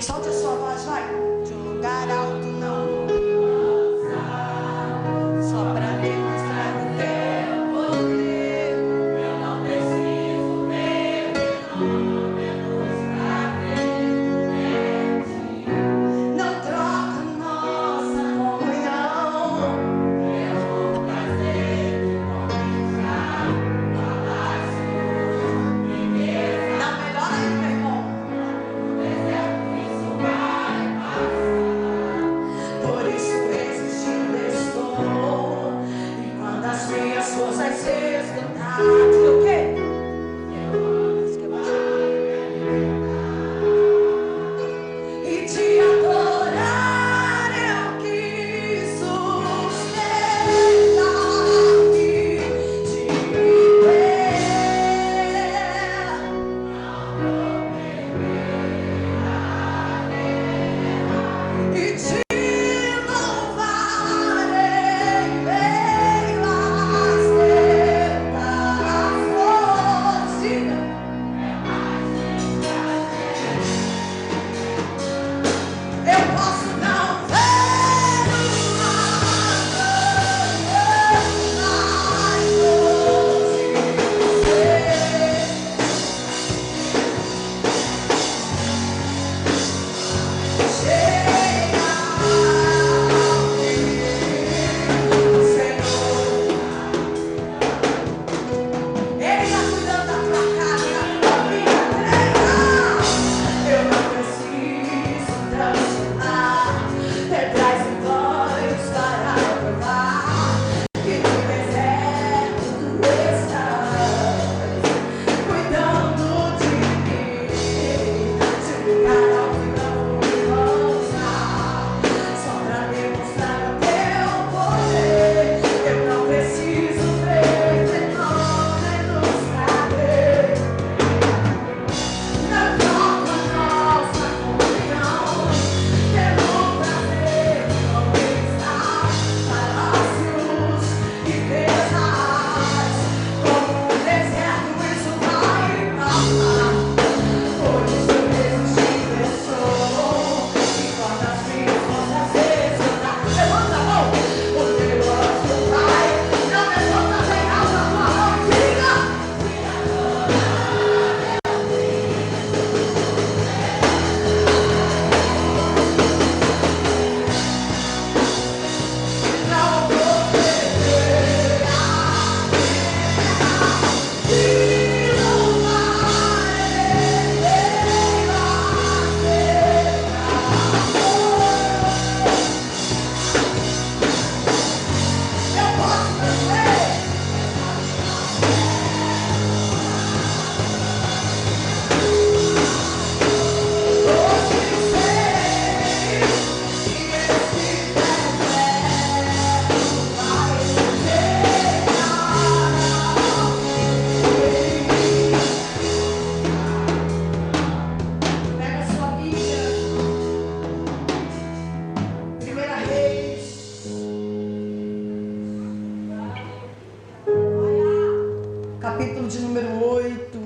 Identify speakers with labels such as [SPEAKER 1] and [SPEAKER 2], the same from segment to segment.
[SPEAKER 1] Solte a sua voz, vai. De um lugar alto não. Só pra demonstrar o teu poder. Eu não preciso ver fenômenos pra ver em ti. Não troca nossa comunhão pelo prazer de conquistar palácios, riqueza. Não, melhor aí, meu irmão. No deserto isso vai passar. Por isso resistindo estou. E quando as minhas forças se esgotarem, o quê? E te adorar eu quis sustentar-me de pé. E te louvarei em meio às tentações. Eu posso não ver o amanhã, mas hoje chega Senhor. Ele está cuidando da tua casa, da minha entrega. Eu não preciso transformar pedras em pães para provar que no deserto tu estás cuidando de mim. De um lugar alto não vou alçar, só pra demonstrar o teu poder. Eu não preciso ver fenômenos pra ver. Não troco a nossa comunhão pelo prazer de conquistar palácios e riquezas. Como um deserto isso vai passar. Por isso resistindo estou. E quando as minhas forças se esgotarem, levanta a mão. O teu anjo vai. Não levanta bem alta a tua mão e diga. Não vou perder a te louvarei em meio às tentações. Eu posso não ver. Hoje sei que esse deserto vai chegar ao fim. Pega a sua Bíblia, 1 Reis, capítulo de número 8.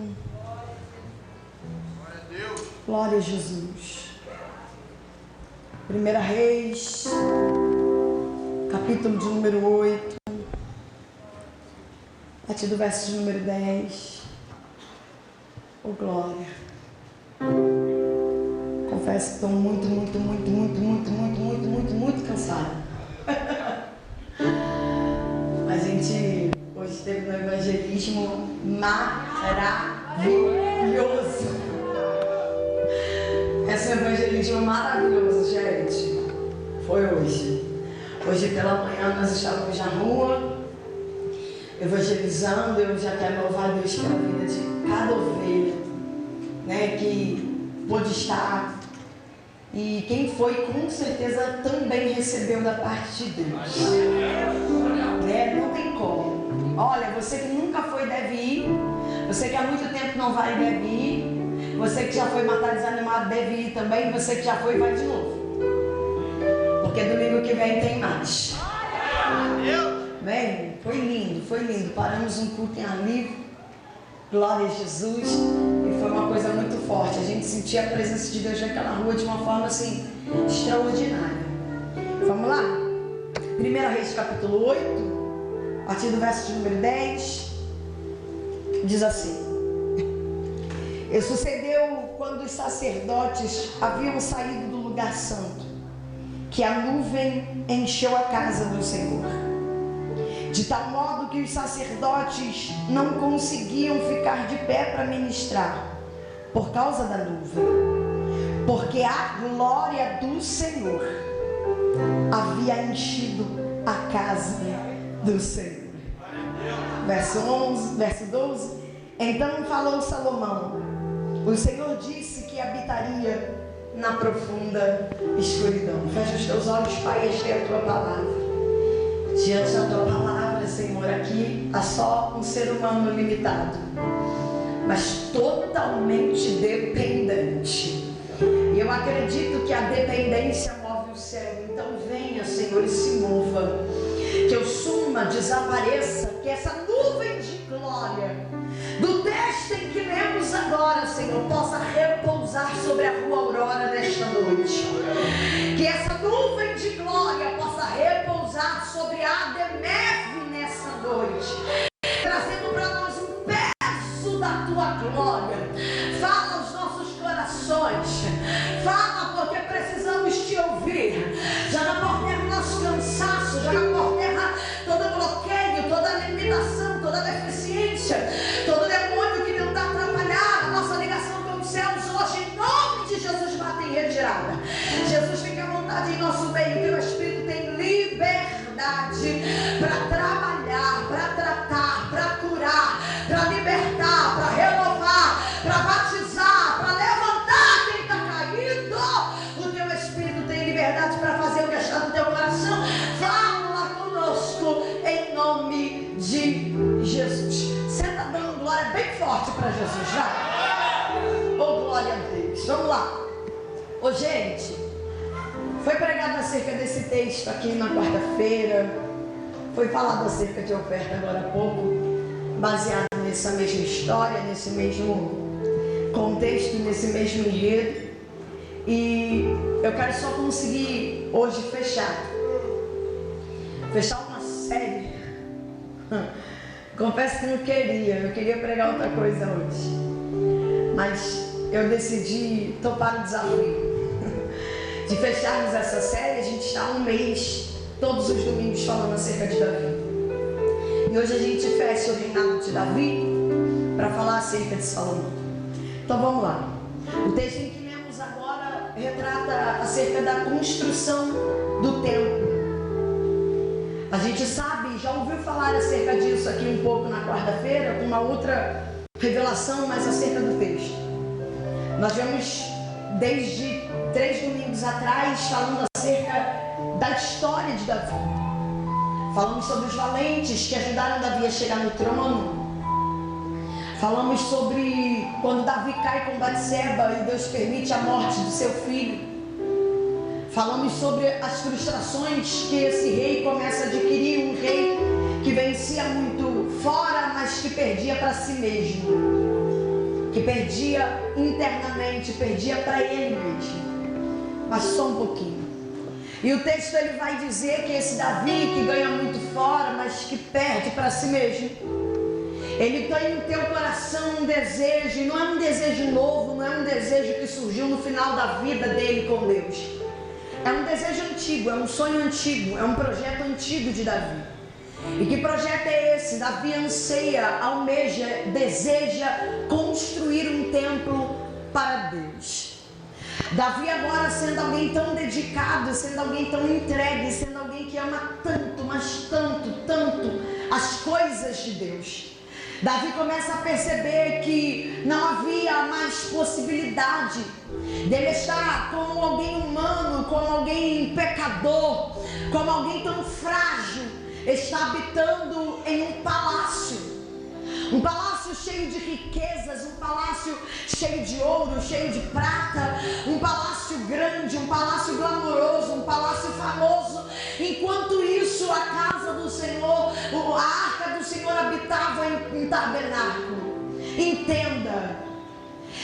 [SPEAKER 1] Glória a Jesus. 1 Reis, capítulo de número 8, a partir do verso de número 10. Oh, glória. Confesso que estou muito cansada. A gente hoje esteve no evangelismo maravilhoso. Esse evangelismo maravilhoso, gente. Foi hoje. Hoje pela manhã nós estávamos na rua, evangelizando. Eu já quero louvar Deus pela vida de cada ovelha, né, que pôde estar. E quem foi, com certeza, também recebeu da parte de Deus. Né? Não tem como. Olha, você que nunca foi deve ir. Você que há muito tempo não vai deve ir. Você que já foi matar desanimado deve ir também. Você que já foi vai de novo. Porque domingo que vem tem mais. Bem, foi lindo, foi lindo. Paramos um culto em alívio. Glória a Jesus. E foi uma coisa muito forte. A gente sentia a presença de Deus naquela rua de uma forma assim extraordinária. Vamos lá? 1 Reis capítulo 8, a partir do verso de número 10, diz assim: E sucedeu quando os sacerdotes haviam saído do lugar santo, que a nuvem encheu a casa do Senhor, de tal modo que os sacerdotes não conseguiam ficar de pé para ministrar, por causa da nuvem, porque a glória do Senhor havia enchido a casa do Senhor. Verso 12: Então falou Salomão: O Senhor disse que habitaria na profunda escuridão. Fecha os teus olhos, Pai, esta é a tua palavra. Diante da tua palavra, Senhor, aqui há só um ser humano limitado, mas totalmente dependente. E eu acredito que a dependência move o céu. Então venha, Senhor, e se mova. Que eu suma, desapareça, que essa nuvem de glória do texto em que lemos agora, Senhor, possa repousar sobre a rua Aurora nesta noite. Que essa nuvem de glória possa repousar sobre a ADMEV nessa noite, trazendo para nós um pedaço da tua glória. Fala aos nossos corações, fala, porque precisamos te ouvir. Joga por terra nosso cansaço, joga por terra todo bloqueio, toda limitação, toda deficiência, todo demônio que não dá atrapalhar a nossa ligação com os céus hoje, em nome de Jesus, bate em retirada. Jesus, fica à vontade em nosso meio, teu Espírito tem liberdade para trabalhar, para tratar, para curar, para libertar, para renovar, para batizar, para levantar quem está caído. O teu Espírito tem liberdade para fazer o que está no teu coração. Fala conosco em nome de Jesus. Senta dando glória bem forte para Jesus, vai. Oh, glória a Deus. Vamos lá. Ô, gente, foi pregado acerca desse texto aqui na quarta-feira. Foi falado acerca de oferta agora há pouco, baseado nessa mesma história, nesse mesmo contexto, nesse mesmo enredo. E eu quero só conseguir hoje fechar uma série. Confesso que não queria, eu queria pregar outra coisa hoje, mas eu decidi topar o desafio de fecharmos essa série. A gente está um mês, todos os domingos, falando acerca de Davi. E hoje a gente fecha o reinado de Davi para falar acerca de Salomão. Então vamos lá. O texto em que lemos agora retrata acerca da construção do templo. A gente sabe, já ouviu falar acerca disso aqui um pouco na quarta-feira, com uma outra revelação, mas acerca do texto. Nós vemos desde 3 domingos atrás falando acerca da história de Davi. Falamos sobre os valentes que ajudaram Davi a chegar no trono. Falamos sobre quando Davi cai com Batseba e Deus permite a morte do seu filho. Falamos sobre as frustrações que esse rei começa a adquirir, um rei que vencia muito fora, mas que perdia para si mesmo, que perdia internamente, perdia para ele mesmo. Mas só um pouquinho. E o texto ele vai dizer que esse Davi que ganha muito fora, mas que perde para si mesmo, ele tem no teu coração um desejo, e não é um desejo novo, não é um desejo que surgiu no final da vida dele com Deus. É um desejo antigo, é um sonho antigo, é um projeto antigo de Davi. E que projeto é esse? Davi anseia, almeja, deseja construir um templo para Deus. Davi agora sendo alguém tão dedicado, sendo alguém tão entregue, sendo alguém que ama tanto, mas tanto, tanto as coisas de Deus. Davi começa a perceber que não havia mais possibilidade dele estar como alguém humano, como alguém pecador, como alguém tão frágil, está habitando em um palácio cheio de riquezas, um palácio cheio de ouro, cheio de prata, um palácio grande, um palácio glamouroso, um palácio famoso. Enquanto isso, a casa do Senhor, a arca do Senhor habitava em tabernáculo. entenda.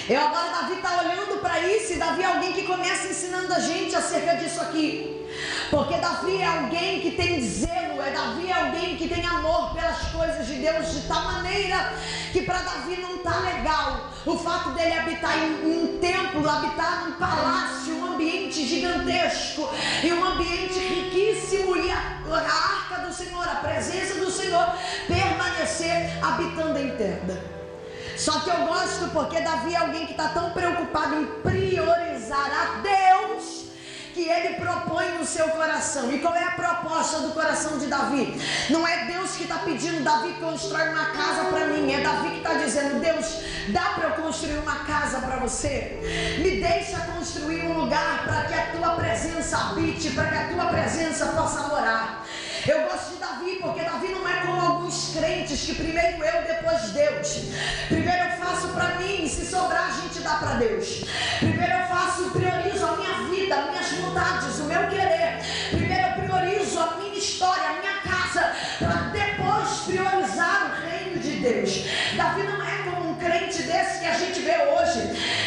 [SPEAKER 1] Eu agora, Davi está olhando para isso, e Davi é alguém que começa ensinando a gente acerca disso aqui. Porque Davi é alguém que tem zelo, Davi é alguém que tem amor pelas coisas de Deus, de tal maneira que para Davi não está legal o fato dele habitar em um templo, habitar num palácio, um ambiente gigantesco e um ambiente riquíssimo, e a arca do Senhor, a presença do Senhor permanecer habitando em tenda. Só que eu gosto porque Davi é alguém que está tão preocupado em priorizar a Deus que ele propõe no seu coração. E qual é a proposta do coração de Davi? Não é Deus que está pedindo: Davi, constrói uma casa para mim. É Davi que está dizendo: Deus, dá para eu construir uma casa para você? Me deixa construir um lugar para que a tua presença habite, para que a tua presença possa morar. Eu gosto de Davi porque Davi não é como alguns crentes que primeiro eu, depois Deus. Primeiro eu faço para mim, se sobrar a gente dá para Deus. Primeiro eu faço, priorizo a minha vida, minhas vontades, o meu querer. Primeiro eu priorizo a minha história, a minha casa, para depois priorizar o reino de Deus. Davi não é como um crente desse que a gente vê hoje.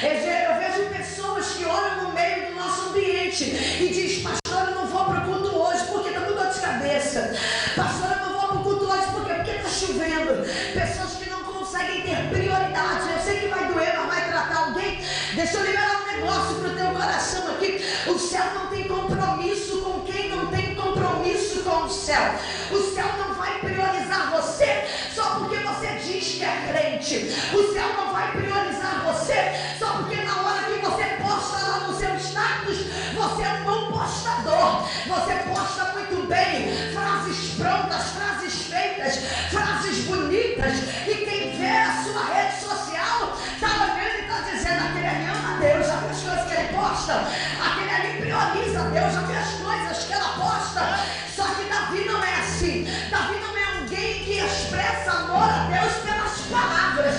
[SPEAKER 1] Eu vejo pessoas que olham no meio do nosso ambiente e diz: pastor, eu não vou para o culto hoje porque está com dor de cabeça. Pastor, eu não vou para o culto hoje porque está chovendo. Pessoas que não conseguem ter prioridade. Eu sei que vai doer, mas vai tratar alguém. Deixa eu liberar um negócio para o teu coração aqui. O céu não tem compromisso com quem não tem compromisso com o céu. O céu não vai priorizar você só porque você diz que é crente. O céu não vai priorizar você só porque na hora que você posta lá no seu status, você é um bom postador. Você posta muito bem, frases prontas, frases feitas, frases bonitas, e quem vê a sua rede social está olhando e está dizendo: aquele ali ama Deus, já vê as coisas que ele posta, aquele ali prioriza Deus, já vê as coisas que ela posta. Só que Davi não é assim. Davi não é alguém que expressa amor a Deus pelas palavras.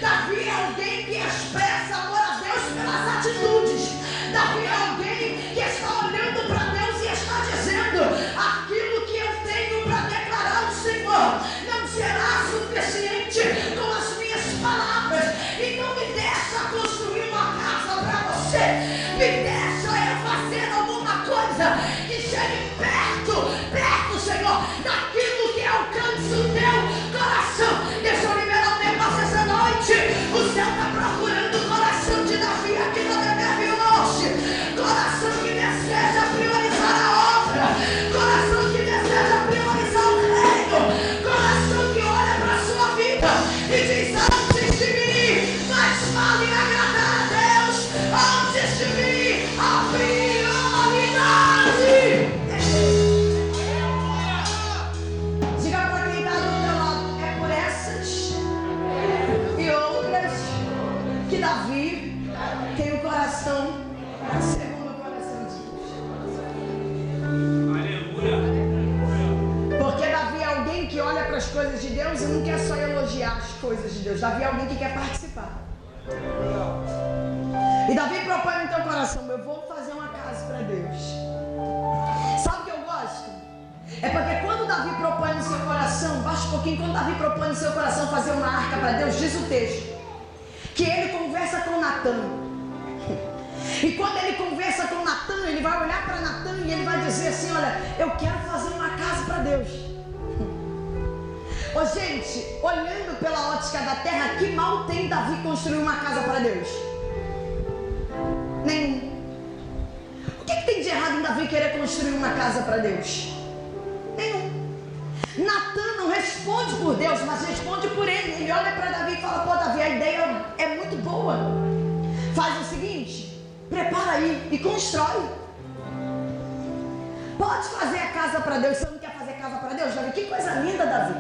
[SPEAKER 1] Davi é alguém que expressa amor a Deus pelas atitudes. Davi é alguém que está olhando para Deus e está dizendo: aquilo que eu tenho para declarar ao Senhor não será suficiente com as minhas palavras. Então me deixa construir uma casa para você. Me deixa eu fazer alguma coisa que chegue perto, Senhor, daquilo que alcance o teu coração. Deixa eu liberar um negócio essa noite. O céu está procurando o coração de Davi aqui na Beber Norte. Coração que deseja priorizar a obra. Coração que deseja priorizar o reino. Coração que olha para a sua vida e diz: antes de mim, mas vale agradar a Deus. Antes de mim, a prioridade. Diga para quem está do teu lado: é por essas e outras que Davi tem o coração segundo o coração de Deus. Porque Davi é alguém que olha para as coisas de Deus e não quer só elogiar as coisas de Deus. Davi é alguém que quer participar. E Davi propõe no teu coração: eu vou fazer uma casa para Deus. Sabe o que eu gosto? É porque quando Davi propõe no seu coração, baixa um pouquinho, quando Davi propõe no seu coração fazer uma arca para Deus, diz o texto que ele conversa com Natã. E quando ele conversa com Natã, ele vai olhar para Natã e ele vai dizer assim: olha, eu quero fazer uma casa para Deus. Ô gente, olhando pela ótica da terra, que mal tem Davi construir uma casa para Deus? Nenhum. O que tem de errado em Davi querer construir uma casa para Deus? Nenhum. Natã não responde por Deus, mas responde por ele. Ele olha para Davi e fala: pô, Davi, a ideia é muito boa. Faz o seguinte, prepara aí e constrói. Pode fazer a casa para Deus. Você não quer fazer casa para Deus, Davi? Que coisa linda, Davi.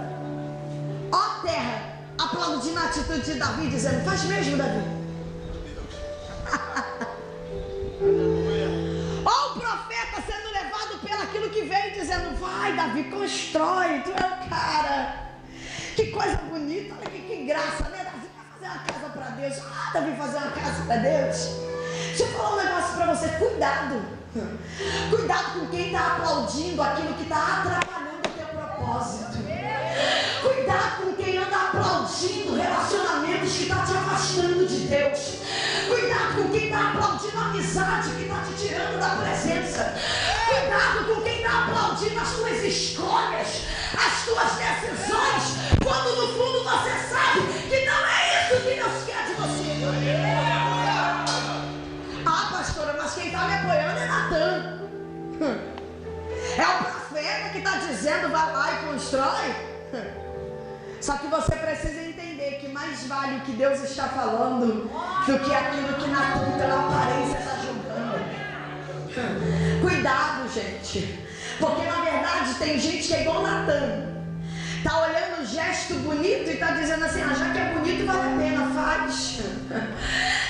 [SPEAKER 1] Ó terra, aplaudindo a atitude de Davi, dizendo: faz mesmo, Davi. Ó o profeta sendo levado pelaquilo que veio, dizendo: vai, Davi, constrói, tu é o cara. Que coisa bonita, olha que graça, né? Davi vai fazer uma casa para Deus. Ah, Davi fazer uma casa para Deus. Deixa eu falar um negócio para você: cuidado. Cuidado com quem está aplaudindo aquilo que está atrapalhando o teu propósito. Cuidado com quem anda aplaudindo relacionamentos que está te afastando de Deus. Cuidado com quem está aplaudindo a amizade que está te tirando da presença. Cuidado com quem está aplaudindo as tuas escolhas, as tuas decisões, quando no fundo você sabe que não é isso que Deus quer de você. Ah, pastora, mas quem está me apoiando é Natan. É o profeta que está dizendo vai lá e constrói. Só que você precisa entender que mais vale o que Deus está falando do que aquilo que Natan pela aparência está julgando. Cuidado, gente, porque na verdade tem gente que é igual Natan, tá olhando um gesto bonito e tá dizendo assim, já que é bonito vale a pena, faz.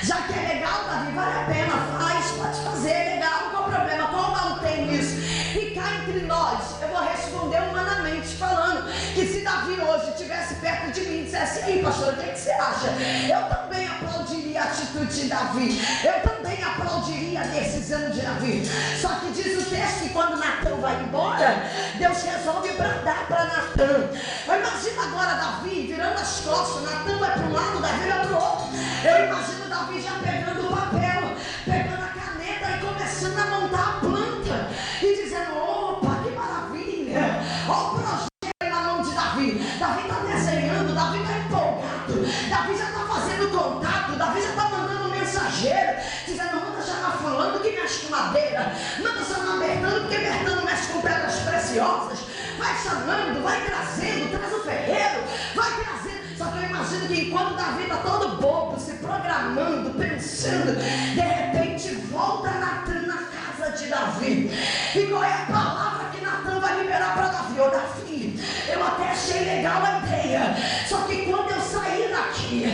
[SPEAKER 1] Já que é legal, Davi, vale a pena, faz, pode fazer, é legal, qual o problema, qual mal tem nisso? E cá entre nós, eu vou responder humanamente falando, que se Davi hoje estivesse perto de mim e dissesse, ei pastor, o que você acha? Eu também aplaudiria a atitude de Davi, eu também aplaudiria a decisão de Davi. Só que diz o texto que quando Natan vai embora, Deus resolve bradar para Natan. Imagina agora Davi virando as costas, Natan vai para um lado, Davi vai para o outro. Eu imagino Davi já pegando o papel, pegando a caneta e começando a montar a planta e dizendo, opa, que maravilha, olha o projeto na mão de Davi. Davi está desenhando, Davi está empolgado, Davi já está fazendo contato, Davi já está mandando um mensageiro, dizendo, manda chamar fulano que mexe com madeira, manda chamar Bertano porque Bertano mexe com pedras preciosas, vai chamando, vai trazendo, traz o ferreiro, vai trazendo. Só que eu imagino que enquanto Davi está todo bobo, se programando, pensando, de repente volta Natan na casa de Davi. E qual é a palavra que Natan vai liberar para Davi? Ô Davi, eu até achei legal a ideia, só que quando eu saí daqui,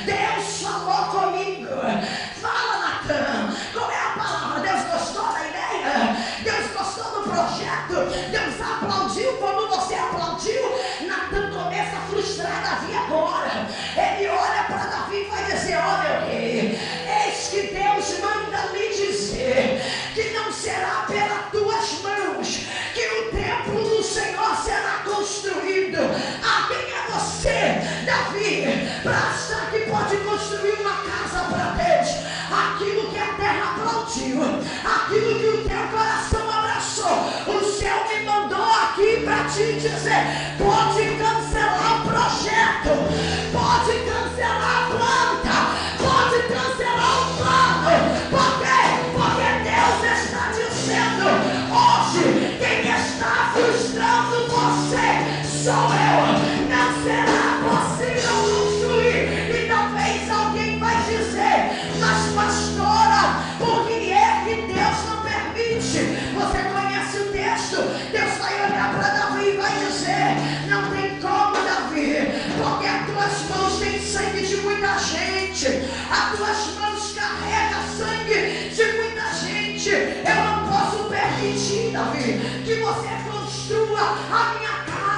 [SPEAKER 1] Deus falou comigo. Fala, Natan, qual é a palavra? Deus gostou da ideia? Deus gostou do projeto? Deus aplaudiu como você aplaudiu? Natan começa a frustrar Davi agora. Ele olha para Davi e vai dizer, ó meu rei, eis que Deus manda lhe dizer que não será pelas tuas mãos que o templo do Senhor será construído. Ah, quem é você, Davi, para achar que pode construir uma casa para Deus? Aquilo que a terra aplaudiu, aquilo que o teu coração abraçou, o céu me mandou aqui para te dizer, pode cancelar o projeto, pode cancelar a planta, pode cancelar o plano. Por quê? Porque Deus está dizendo, hoje quem está frustrando você sou eu. Não será possível construir. E talvez alguém vai dizer, mas pastora, por que é que Deus não permite? Você conhece o texto, Deus vai olhar para Davi e vai dizer, não tem como, Davi, porque as tuas mãos têm sangue de muita gente, as tuas mãos carregam sangue de muita gente. Eu não posso permitir, Davi, que você construa a minha casa.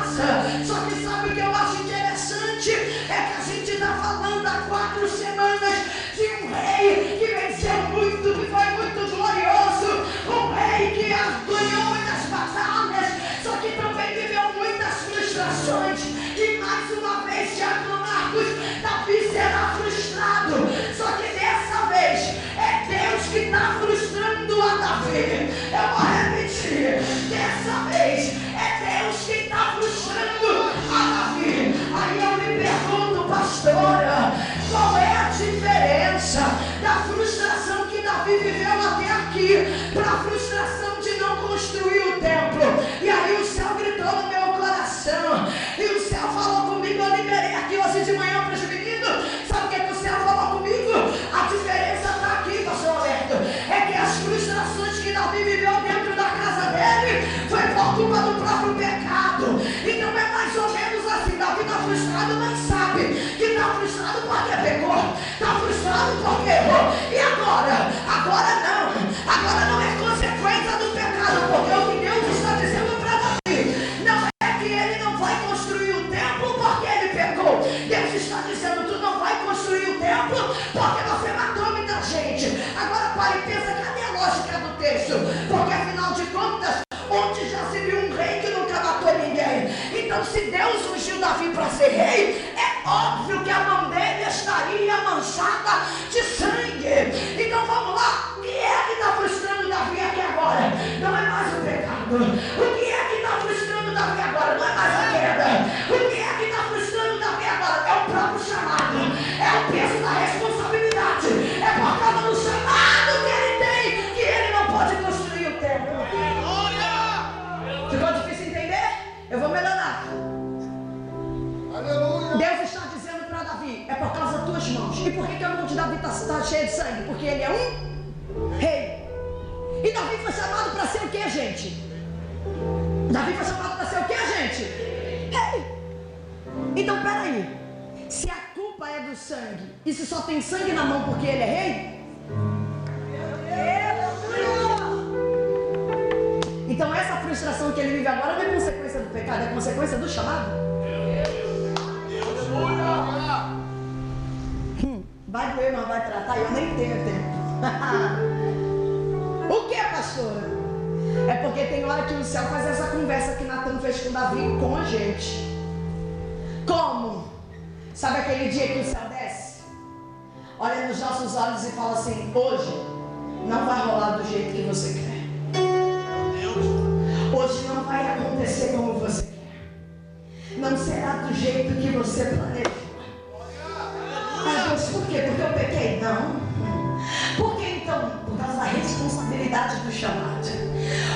[SPEAKER 1] Só que sabe o que eu acho interessante? É que a gente está falando há 4 semanas de um rei que venceu muito, que foi muito glorioso, um rei que ganhou muitas batalhas, só que também viveu muitas frustrações. E mais uma vez, Tiago Marcos, Davi será frustrado. Só que dessa vez é Deus que está frustrando a Davi. Eu vou repetir, dessa vez é Deus que está frustrando a Davi. Aí eu me pergunto, pastora, qual é a diferença da frustração que Davi viveu até aqui para a frustração de não construir o templo? E aí o céu gritou no meu coração, e o céu falou comigo. Eu liberei aqui hoje de manhã para os meninos. Sabe o que o céu falou comigo? A diferença está aqui, pastor Alberto, é que as frustrações que Davi viveu dentro da casa dele foi por culpa do próprio pecado. Então é mais ou menos assim, Davi está frustrado, mas sabe que está frustrado porque pecou, está frustrado porque errou. E agora? Agora não é consequência do pecado, porque o que Deus está dizendo para Davi não é que ele não vai construir o templo porque ele pecou. Deus está dizendo, tu não vai construir o templo porque você matou muita gente. Agora para e pensa, cadê a lógica do texto? Porque afinal de contas, onde já se viu um rei que nunca matou ninguém? Então se Deus ungiu Davi para ser rei, é óbvio que a mão dele estaria manchada de sangue. Então vamos lá, o que é que está frustrando Davi aqui agora? Não é mais o pecado. O que é que está frustrando Davi agora? Não é mais a queda. O que é que está frustrando Davi agora? É o próprio chamado, é o peso da responsabilidade, é por causa do chamado que ele tem que ele não pode construir o templo. Ficou difícil entender? Eu vou melhorar.
[SPEAKER 2] Aleluia.
[SPEAKER 1] Deus está dizendo para Davi, é por causa das tuas mãos. E por que a mão de Davi está cheia de sangue? Porque ele é um rei. E Davi foi chamado para ser o que, gente? Davi foi chamado para ser o que, gente? Rei. Então peraí, se a culpa é do sangue, e se só tem sangue na mão porque ele é rei? Então essa frustração que ele vive agora não é consequência do pecado, é consequência do chamado. Vai doer, mas vai tratar, eu nem tenho tempo. O que, pastora? É porque tem hora que o céu faz essa conversa que Natan fez com Davi com a gente. Como? Sabe aquele dia que o céu desce? Olha nos nossos olhos e fala assim: hoje não vai rolar do jeito que você quer. Hoje não vai acontecer como você quer. Não será do jeito que você planejou. Ah, Deus, por quê? Porque eu pequei? Não. Por que então? Por causa da responsabilidade do chamado.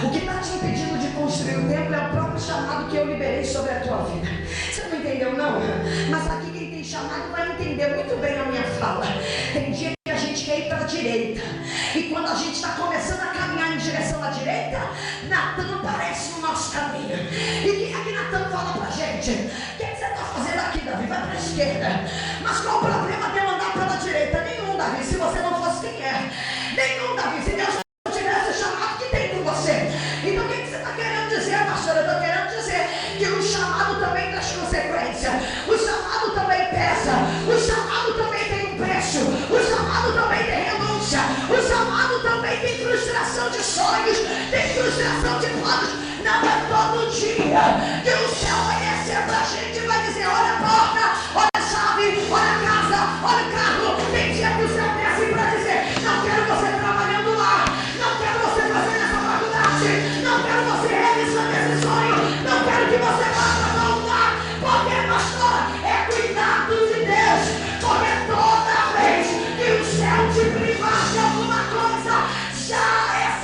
[SPEAKER 1] O que está te impedindo de construir o templo é o próprio chamado que eu liberei sobre a tua vida. Você não entendeu, não? Mas aqui quem tem chamado vai entender muito bem a minha fala. Tem dia que a gente quer ir para a direita. E quando a gente está começando a caminhar em direção à direita, Natan aparece no nosso caminho. E quem é que Natan fala pra gente? O que você está fazendo aqui, Davi? Vai para a esquerda. Mas qual o problema de eu andar pela direita? Nenhum, Davi, se você não fosse quem é. Nenhum, Davi, se Deus não tivesse chamado que tem com você. Então o que você está querendo dizer, pastor? Eu estou querendo dizer que o chamado também traz consequência. O chamado também pesa. O chamado também tem um preço. O chamado também tem renúncia. O chamado também tem frustração de sonhos. Tem frustração de planos. Não é todo dia que o céu vai descer pra gente e vai dizer: olha a porta, olha a chave, olha a casa, olha o carro. Tem dia que o céu desce pra dizer: não quero você trabalhando lá, não quero você fazendo essa faculdade, não quero você realizando esse sonho, não quero que você vá pra tal lugar. Porque, pastor, é cuidado de Deus. Porque toda vez que o céu te privar de alguma coisa, já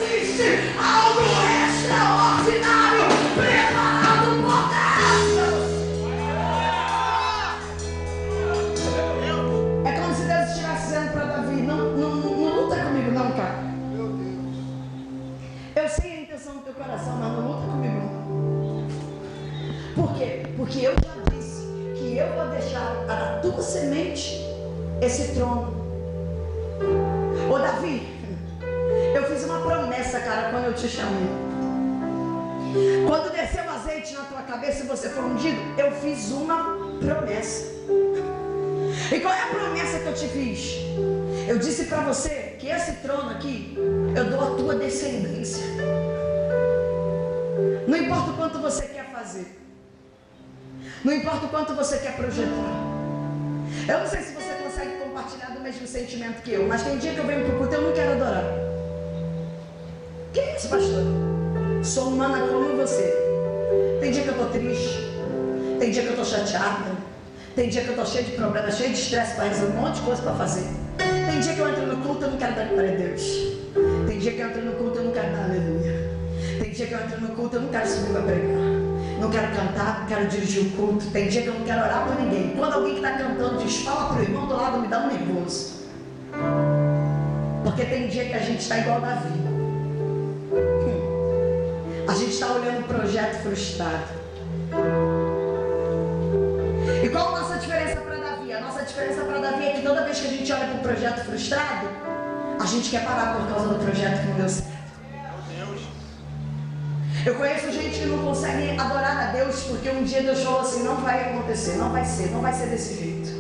[SPEAKER 1] existe algo extraordinário preparado por Deus. É como se Deus estivesse dizendo para Davi: não luta comigo não, cara. Eu sei a intenção do teu coração, mas não luta comigo não. Por quê? Porque eu já disse que eu vou deixar a tua semente esse trono. Ô Davi, eu fiz uma promessa, cara, quando eu te chamei. Quando desceu o azeite na tua cabeça e você foi ungido, eu fiz uma promessa. E qual é a promessa que eu te fiz? Eu disse para você que esse trono aqui, eu dou a tua descendência. Não importa o quanto você quer fazer. Não importa o quanto você quer projetar. Eu não sei se você consegue compartilhar do mesmo sentimento que eu, mas tem dia que eu venho pro culto e eu não quero adorar. Que é isso, pastor? Sou humana como você. Tem dia que eu tô triste. Tem dia que eu tô chateada. Tem dia que eu tô cheio de problemas, cheio de estresse para resolver um monte de coisa para fazer. Tem dia que eu entro no culto e eu não quero dar glória a Deus. Tem dia que eu entro no culto e eu não quero dar aleluia. Tem dia que eu entro no culto e eu não quero subir para pregar. Não quero cantar, não quero dirigir o culto. Tem dia que eu não quero orar por ninguém. Quando alguém que está cantando diz: fala para o irmão do lado, me dá um nervoso. Porque tem dia que a gente está igual Davi. A gente está olhando o projeto frustrado. E qual a nossa diferença para Davi? A nossa diferença para Davi é que toda vez que a gente olha para o projeto frustrado, a gente quer parar por causa do projeto que não deu certo. Eu conheço gente que não consegue adorar a Deus porque um dia Deus falou assim: não vai acontecer, não vai ser desse jeito.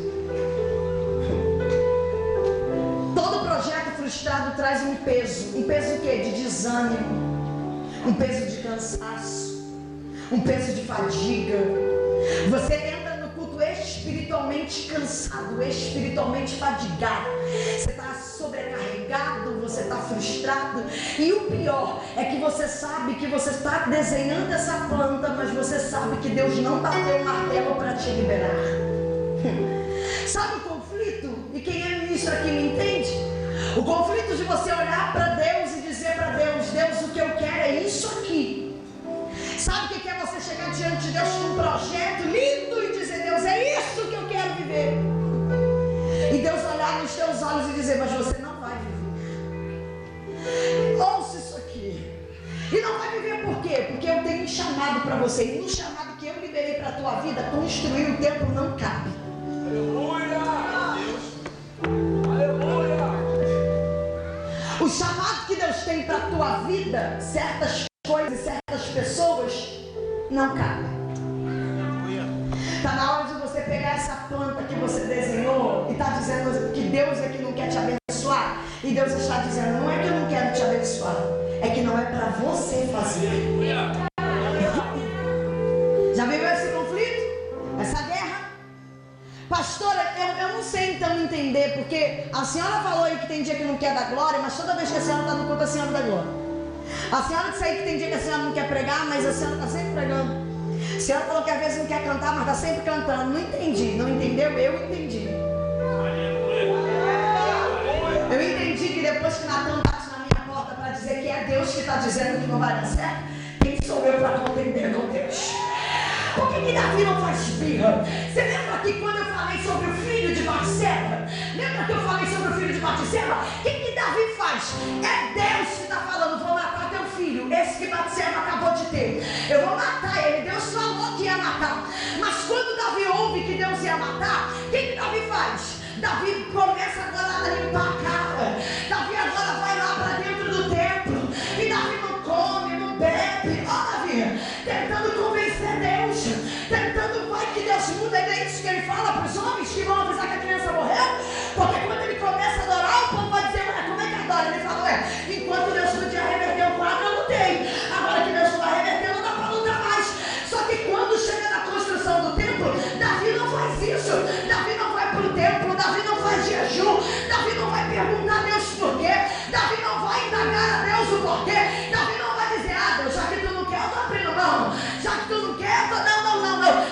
[SPEAKER 1] Todo projeto frustrado traz um peso o quê? De desânimo, um peso de cansaço, um peso de fadiga. Você entra espiritualmente cansado, espiritualmente fadigado. Você está sobrecarregado, você está frustrado. E o pior é que você sabe que você está desenhando essa planta, mas você sabe que Deus não bateu o martelo para te liberar. Sabe o conflito? E quem é ministro aqui me entende? O conflito de você olhar para Deus e dizer para Deus: Deus, o que eu quero é isso aqui. Sabe o que é você chegar diante de Deus com um projeto lindo e dizer: Deus, é isso que eu quero viver. E Deus olhar nos teus olhos e dizer: mas você não vai viver. Ouça isso aqui. E não vai viver por quê? Porque eu tenho um chamado para você. E no chamado que eu liberei para a tua vida, construir o templo não cabe.
[SPEAKER 2] Aleluia! Aleluia!
[SPEAKER 1] O chamado que Deus tem para a tua vida, certas coisas e certas pessoas, não cabe. Está na hora de você pegar essa planta que você desenhou e está dizendo que Deus é que não quer te abençoar. E Deus está dizendo: não é que eu não quero te abençoar, é que não é para você fazer. Já viu esse conflito? Essa guerra? Pastora, eu não sei então entender, porque a senhora falou aí que tem dia que não quer dar glória, mas toda vez que a senhora está no culto, a senhora dá glória. A senhora disse aí que tem dia que a senhora não quer pregar, mas a senhora está sempre pregando. A senhora falou que às vezes não quer cantar, mas está sempre cantando. Não entendi, não entendeu? Eu entendi. Eu entendi que depois que Natan bate na minha porta para dizer que é Deus que está dizendo que não vai dar certo, quem sou eu para contender com Deus? Por que Davi não faz birra? Você lembra que quando eu falei sobre o filho de Batseba? Lembra que eu falei sobre o filho de Batseba? O que Davi faz? É Deus que está falando: vou matar teu filho, esse que Batseba acabou de ter. Eu vou matar ele. Deus falou que ia matar. Mas quando Davi ouve que Deus ia matar, o que Davi faz? Davi começa agora a limpar a cara. Davi agora vai lá para dentro do templo. E Davi não come, não bebe. Ó, Davi, tentando convencer Deus, tentando, vai que Deus muda. É isso que ele fala para os homens que vão avisar que a criança morreu. Porque quando ele começa a adorar, o povo vai dizer: ué, como é que adora? Ele fala: ué, enquanto Deus podia reverter o quadro, eu lutei. Agora que Deus não vai reverter, não dá para lutar mais. Só que quando chega na construção do templo, Davi não faz isso. Davi não vai para o templo, Davi não faz jejum, Davi não vai perguntar a Deus por quê, Davi não vai indagar a Deus o porquê, Davi não vai dizer: ah, Deus, já que tu não quer, eu tô abrindo mão, já que tu não quer, eu tô... não.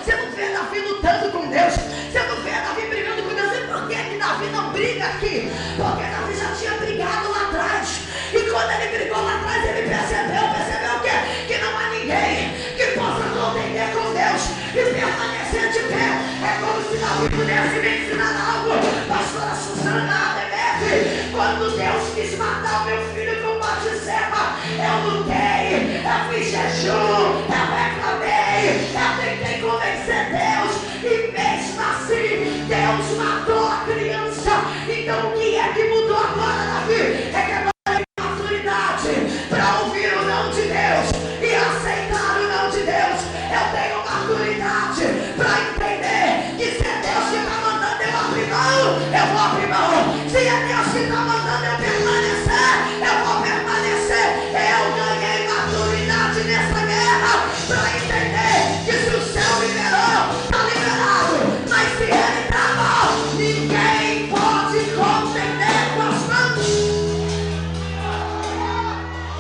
[SPEAKER 1] Você não vê Davi lutando com Deus, você não vê Davi brigando com Deus. E por que Davi não briga aqui? Porque Davi já tinha brigado lá atrás, e quando ele brigou lá atrás, ele percebeu o quê? Que não há ninguém que possa contender com Deus e permanecer de pé. É como se Davi pudesse me ensinar algo. Pastora Susana Demetre, quando Deus quis matar o meu filho com Batseba, eu lutei, eu fiz jejum, eu reclamei, eu tentei convencer Deus, e mesmo assim Deus matou a criança. Então o que é que mudou agora, Davi? É que agora tem maturidade para ouvir o não de Deus e aceitar o não de Deus. Eu tenho maturidade para entender que se é Deus que está mandando eu abrir mão, eu vou abrir mão. Se é Deus que está mandando eu permanecer, eu vou permanecer. Eu ganhei maturidade nessa guerra para entender que se o céu liberou, está liberado. Mas se ele está mal, ninguém pode contender com as mãos.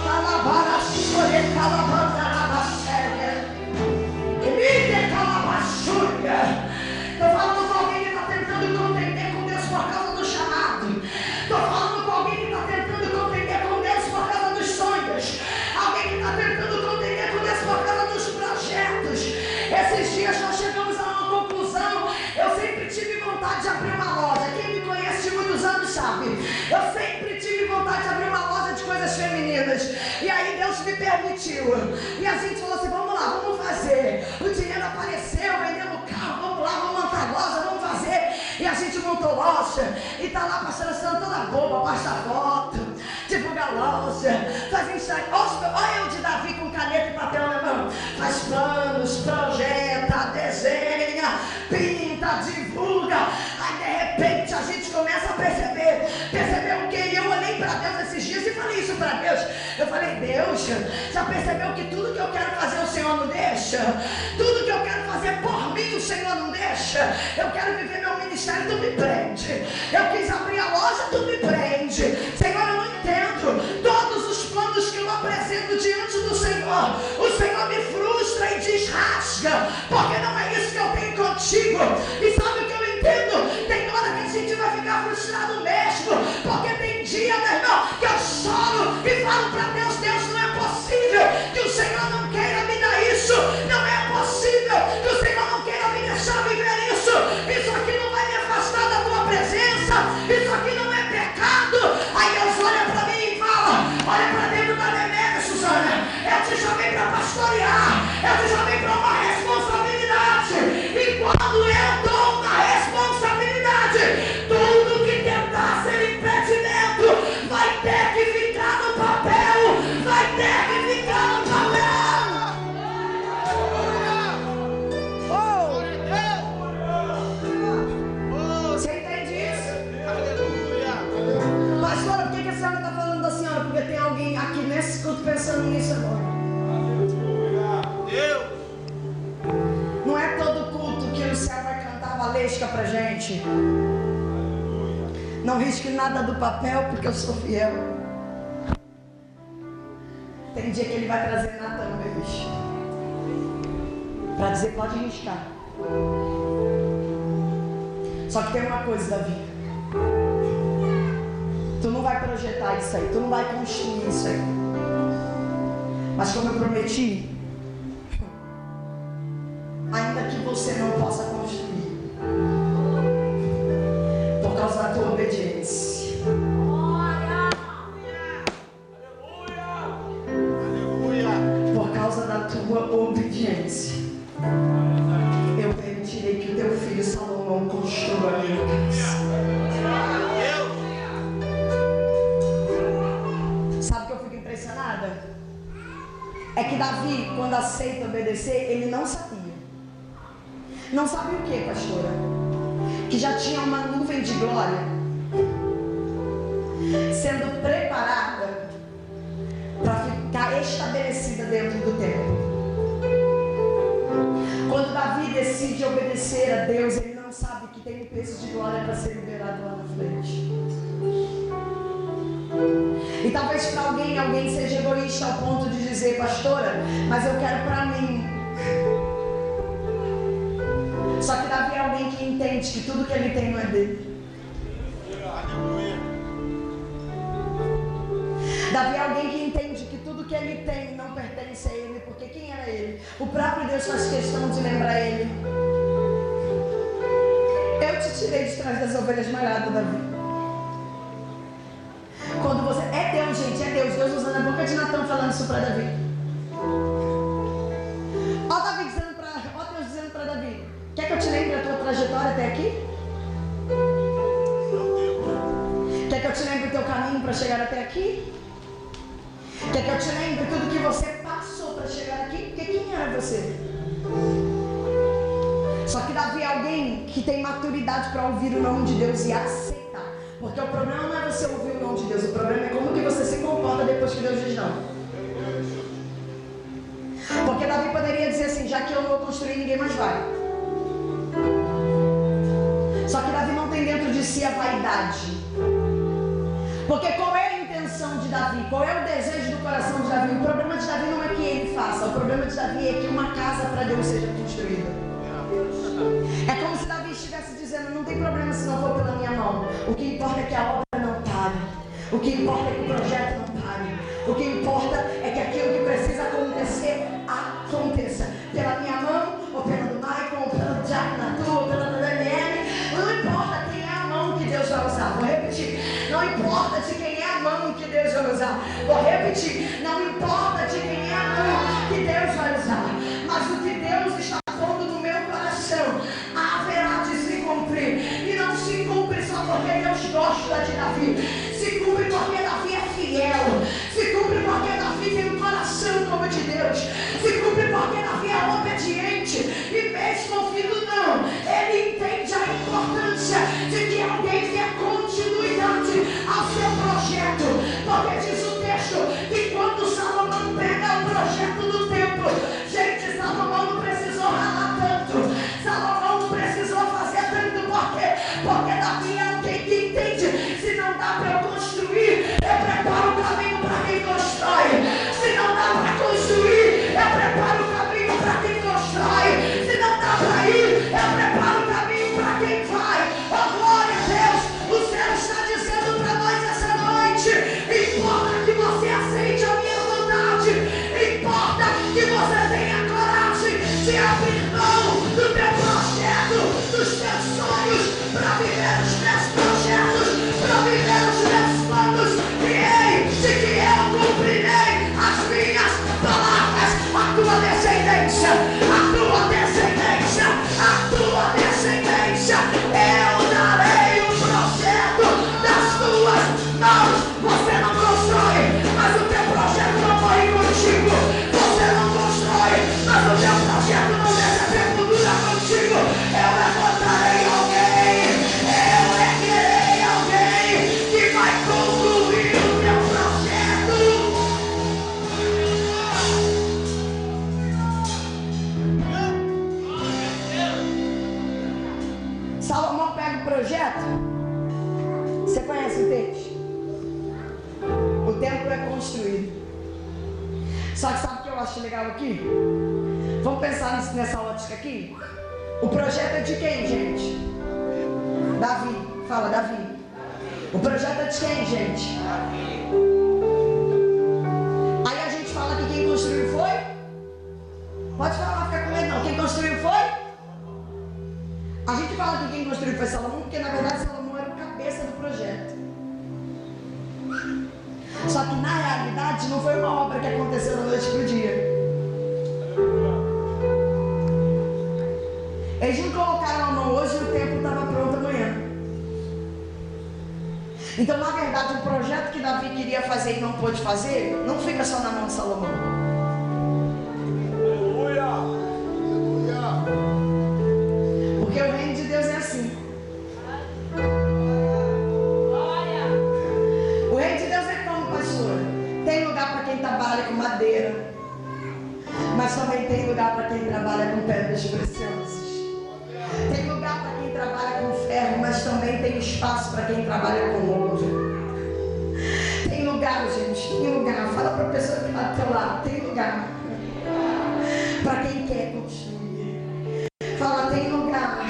[SPEAKER 1] Calabara, escolher calabanda na baséria. Estou falando com alguém que está tentando contender com Deus por causa do chamado. Estou falando com alguém que está tentando contender com Deus por causa dos sonhos. Alguém que está tentando contender com Deus por causa dos projetos. Esses dias nós chegamos a uma conclusão. Eu sempre tive vontade de abrir uma loja. Quem me conhece de muitos anos sabe. Eu sempre tive vontade de abrir uma loja de coisas femininas. E aí Deus me permitiu. E a gente falou assim: vamos lá, vamos fazer. O dinheiro apareceu, vendemos carro, vamos lá, vamos montar loja, vamos fazer. E a gente montou loja. E tá lá a pastora Sandra toda boba, posta foto, divulga loja, faz Instagram. Olha eu de Davi com caneta e papel na mão. Faz planos, projeta, desenha, pinta, divulga. Aí de repente a gente começa a perceber o que? E eu olhei para Deus esses dias e falei isso para Deus. Eu falei: Deus, já percebeu que tudo que eu quero fazer o Senhor não deixa? Tudo que eu quero fazer por mim mim, o Senhor não deixa. Eu quero viver meu ministério, tu me prende. Eu quis abrir a loja, tu me prende. Senhor, eu não entendo todos os planos que eu apresento diante do Senhor. O Senhor me frustra e desrasga, porque não é isso que eu tenho contigo. E sabe o que eu entendo? Tem hora que a gente vai ficar frustrado mesmo, porque tem dia, meu irmão, que eu choro e falo para Deus: Deus, não é possível que o Senhor não queira me dar isso. Não é possível que o Senhor não queira me deixar viver isso. Isso aqui não vai me afastar da tua presença. Isso aqui não é pecado. Aí Deus olha para mim e fala: olha para dentro da Nenê, Suzana. Eu te chamei para pastorear. Eu te chamei para uma responsabilidade. E quando eu dou uma responsabilidade, tudo que tentar ser impedimento vai ter que ficar no papel. Vai ter que ficar no papel. Você entende isso? Pastora, por que a senhora está falando da senhora? Porque tem alguém aqui nesse culto pensando nisso agora. Não é todo culto que o céu vai cantar valesca pra gente. Não risque nada do papel, porque eu sou fiel. Tem dia que ele vai trazer Natan no meu bicho, pra dizer: pode riscar. Só que tem uma coisa, Davi: tu não vai projetar isso aí, tu não vai construir isso aí. Mas como eu prometi, ainda que você não possa construir, por causa da tua obediência, por causa da tua obediência, eu permitirei que o teu filho Salomão construa a minha casa. Sabe o que eu fico impressionada? É que Davi, quando aceita obedecer, ele não sabia. Não sabe o que, pastora? Que já tinha uma nuvem de glória sendo preparada para ficar estabelecida dentro do templo. Quando Davi decide obedecer a Deus, ele não sabe que tem um peso de glória para ser liberado lá na frente. E talvez para alguém seja egoísta ao ponto de dizer: pastora, mas eu quero para mim. Só que Davi é alguém que entende que tudo que ele tem não é dele. Davi é alguém que entende que tudo que ele tem não pertence a ele, porque quem era ele? O próprio Deus faz questão de lembrar ele: eu te tirei de trás das ovelhas malhadas, Davi. Quando você... É Deus, gente, é Deus. Deus usando a boca de Natan falando isso para Davi. Ó Deus dizendo para Davi: quer que eu te lembre a tua trajetória até aqui? Quer que eu te lembre o teu caminho para chegar até aqui? Quer que eu te lembre tudo que você passou para chegar aqui? Porque quem era você? Só que Davi é alguém que tem maturidade para ouvir o nome de Deus e aceitar. Porque o problema não é você ouvir o nome de Deus, o problema é como que você se comporta depois que Deus diz não. Porque Davi poderia dizer assim: já que eu não vou construir, ninguém mais vai. Só que Davi não tem dentro de si a vaidade. Porque qual é a intenção de Davi? Qual é o desejo do coração de Davi? O problema de Davi não é que ele faça, o problema de Davi é que uma casa para Deus seja construída. É como se Davi estivesse dizendo: não tem problema se não for pela minha mão. O que importa é que a obra não pare. O que importa é que o projeto não pare. O que importa é que aquilo que precisa acontecer, aconteça. Pela minha mão, ou pela do Michael, ou pela do Jack Natu, ou pela da Daniele. Não importa quem é a mão que Deus vai usar. Vou repetir: não importa de quem é a mão que Deus vai usar. Vou repetir: não importa de quem é a mão que Deus vai usar. Mas o que Deus está pondo no meu coração haverá de se cumprir. E não se cumpre só porque Deus gosta de Davi. Se cumpre porque Davi é fiel. Se cumpre porque Davi de abrir mão do teu projeto, dos teus sonhos, para viver os teus projetos, para viver os teus planos. E ei, de que eu cumprirei as minhas palavras. A tua descendência, a tua descendência, a tua descendência, eu darei o projeto das tuas mãos. Você não constrói, mas o teu projeto não morre contigo. Você não constrói, mas o teu projeto não deixa a sepultura contigo. Eu levantarei alguém, eu erguerei alguém que vai concluir o teu projeto. Salomão pega o projeto. Você conhece o texto? O templo é construído. Só que sabe o que eu acho legal aqui? Vamos pensar nessa ótica aqui? O projeto é de quem, gente? Davi. Fala, Davi. O projeto é de quem, gente? Aí a gente fala que quem construiu foi? Pode falar, fica com medo não. Quem construiu foi? A gente fala que quem construiu foi Salomão, porque na verdade Salomão era o cabeça do projeto. Só que na realidade não foi uma obra que aconteceu da noite pro dia. Eles não colocaram a mão hoje e o templo estava pronto amanhã. Então na verdade o projeto que Davi queria fazer e não pôde fazer, não fica só na mão de Salomão. Aleluia! Aleluia! Porque o reino de Deus é assim. O reino de Deus é como, pastor? Tem lugar para quem trabalha com madeira, mas também tem lugar para quem trabalha com pedras preciosas. Tem lugar para quem trabalha com ferro, mas também tem espaço para quem trabalha com ouro. Tem lugar, gente, tem lugar. Fala para a pessoa que está do teu lado, tem lugar para quem quer construir. Fala, tem lugar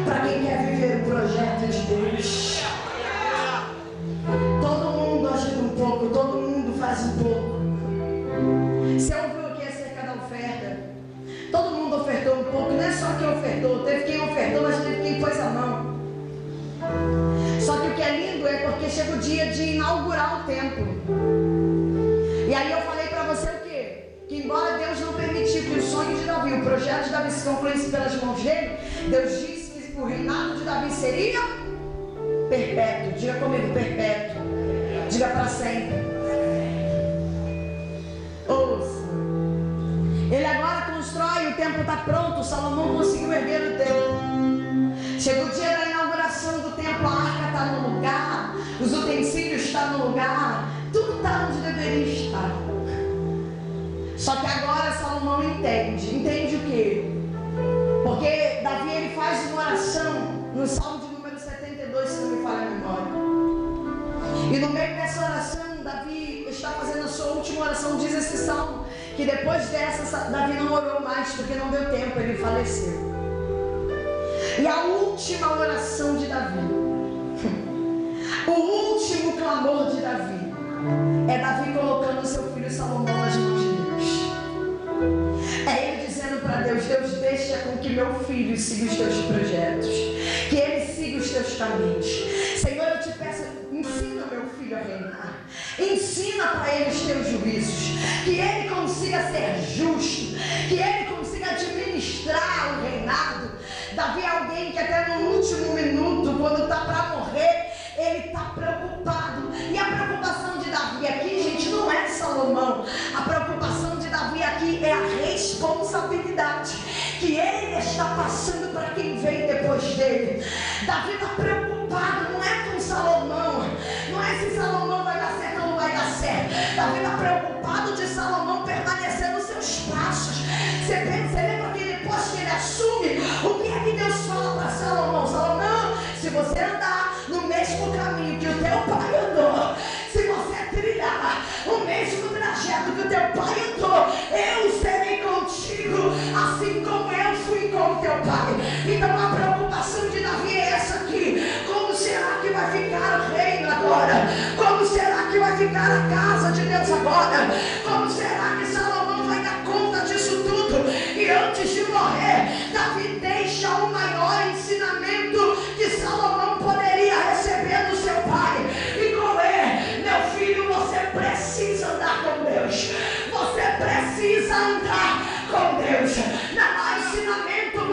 [SPEAKER 1] para quem quer viver o projeto de Deus. Todo mundo ajuda um pouco, todo mundo faz um pouco. Você ouviu aqui acerca da oferta? Todo mundo ofertou um pouco, não é só quem ofertou, teve quem ofertou, mas teve quem pôs a mão. Só que o que é lindo é porque chega o dia de inaugurar o templo. E aí eu falei para você o quê? Que embora Deus não permitiu que o sonho de Davi, o projeto de Davi se concluísse pelas mãos dele, Deus disse que o reinado de Davi seria perpétuo. Diga comigo, perpétuo. Diga para sempre. Ouça. Ele agora constrói, o templo está pronto. Salomão conseguiu erguer o templo. Chega o dia da inauguração do templo, a arca está no lugar, os utensílios estão no lugar, tudo está onde deveria estar. Só que agora Salomão entende o quê? Porque Davi ele faz uma oração no Salmo de número 72, se não me falha a memória. E no meio dessa oração, Davi está fazendo a sua última oração. Diz esse salmo que depois dessa, Davi não orou mais, porque não deu tempo, ele faleceu. E a última oração de Davi, o último clamor de Davi, é Davi colocando o seu filho Salomão nas mãos de Deus. É ele dizendo para Deus: Deus, deixa com que meu filho siga os teus projetos, que ele siga os teus caminhos. Senhor, eu te peço, ensina meu filho a reinar, ensina para ele os teus juízos, que ele consiga ser justo, que ele consiga administrar o reinado. Davi é alguém que até no último minuto, quando está para morrer, ele está preocupado. E a preocupação de Davi aqui, gente, não é Salomão. A preocupação de Davi aqui é a responsabilidade que ele está passando para quem vem depois dele. Davi está preocupado, não é com Salomão, não é se Salomão vai dar certo ou não vai dar certo. Davi está preocupado de Salomão permanecer nos seus passos. Você lembra que depois que ele assume, o que é que Deus fala para Salomão? Salomão, se você andar no mesmo caminho que o teu pai andou, se você trilhar o mesmo trajeto que o teu pai andou, eu serei contigo, assim como eu fui com o teu pai. Então a preocupação de Davi é essa aqui: como será que vai ficar o reino agora? Como será que vai ficar a casa de Deus agora? Como será que Salomão vai dar conta disso tudo? E antes de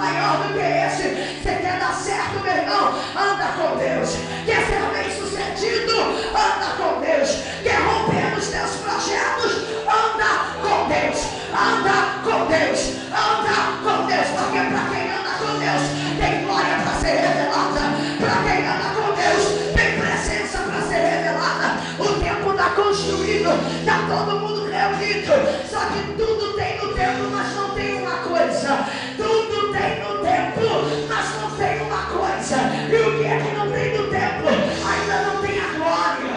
[SPEAKER 1] maior do que esse. Você quer dar certo, meu irmão? Anda com Deus. Quer ser bem sucedido? Anda com Deus. Quer romper os teus projetos? Anda com Deus. Anda com Deus. Anda com Deus. Porque para quem anda com Deus tem glória para ser revelada. Para quem anda com Deus tem presença para ser revelada. O tempo está construído, está todo mundo reunido. Só que tudo tem no tempo, mas não tem uma coisa. Tudo tem no tempo, mas não tem uma coisa. E o que é que não tem no tempo? Ainda não tem a glória,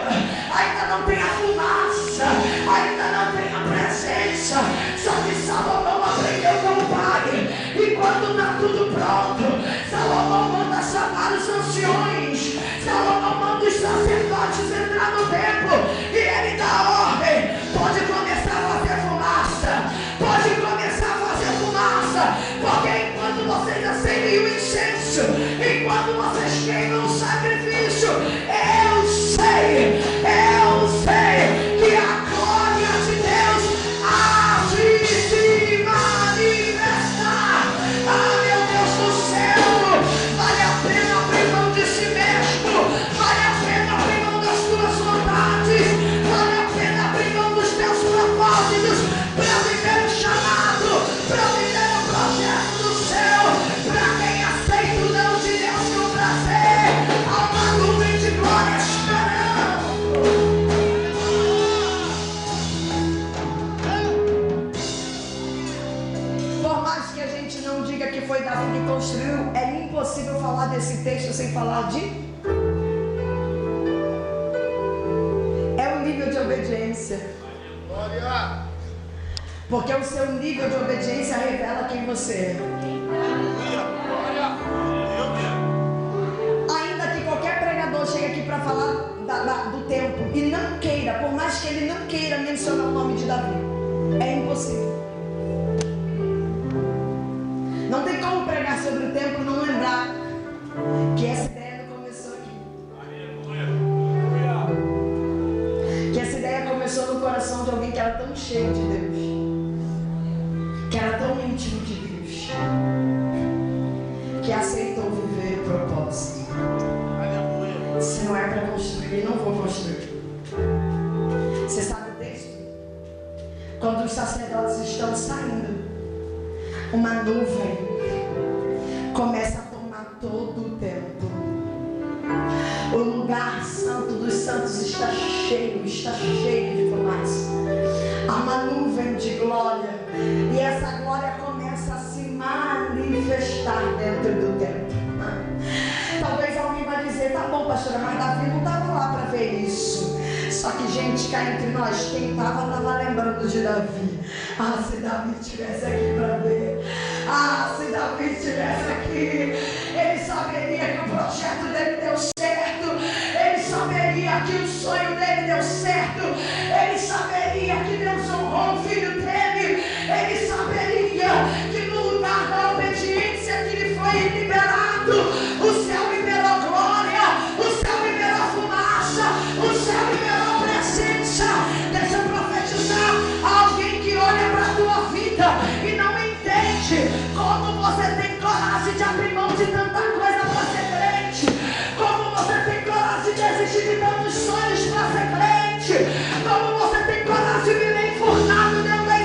[SPEAKER 1] ainda não tem a fumaça, ainda não tem a presença. Só que Salomão aprendeu com o pai. E quando está tudo pronto, Salomão manda chamar os anciões. Salomão manda os sacerdotes entrar no templo. E ele dá ordem. Pode começar a fazer fumaça. Pode começar a fazer fumaça. Porque enquanto vocês acendem o incenso, enquanto vocês queimam o sacrifício, eu sei que a glória de Deus há de se manifestar. Ah, meu Deus do céu, vale a pena abrir mão de si mesmo, vale a pena abrir mão das tuas vontades, vale a pena abrir mão dos teus propósitos, para viver o chamado, para viver o projeto do céu. Para quem aceita o não de Deus com prazer, há uma nuvem de glória esperando. Por mais que a gente não diga que foi Davi que construiu, é impossível falar desse texto sem falar de... É o nível de obediência. Porque o seu nível de obediência revela quem você é. Ainda que qualquer pregador chegue aqui para falar do tempo e não queira, por mais que ele não queira mencionar o nome de Davi, é impossível. Não tem como pregar sobre o tempo e não lembrar que essa ideia não começou aqui. Que essa ideia começou no coração de alguém que era tão cheio de Deus, que era tão íntimo de Deus, que aceitou viver o propósito. Se não é para construir, não vou construir. Você sabe o texto? Quando os sacerdotes estão saindo, uma nuvem começa a tomar todo o templo. O lugar santo dos santos está cheio de fumaça. Há uma nuvem de glória. E essa glória começa a se manifestar dentro do templo. Talvez alguém vai dizer, tá bom, pastora, mas Davi não estava lá para ver isso. Só que, gente, cá entre nós, quem estava lembrando de Davi. Ah, se Davi estivesse aqui para ver. Ah, se Davi estivesse aqui, ele saberia que o projeto dele deu certo. Ele saberia que o sonho dele deu certo. Ele saberia que Deus honrou o filho dele. Ele saberia que no lugar da obediência que lhe foi liberado, o céu liberou glória, o céu liberou fumaça, o céu liberou presença. Deixa eu profetizar a alguém que olha para a tua vida e não entende como você tem coragem de abrir mão de tanta coisa para ser crente, como você tem coragem de desistir de tantos sonhos para ser crente, como você tem coragem de viver enfurnado dentro da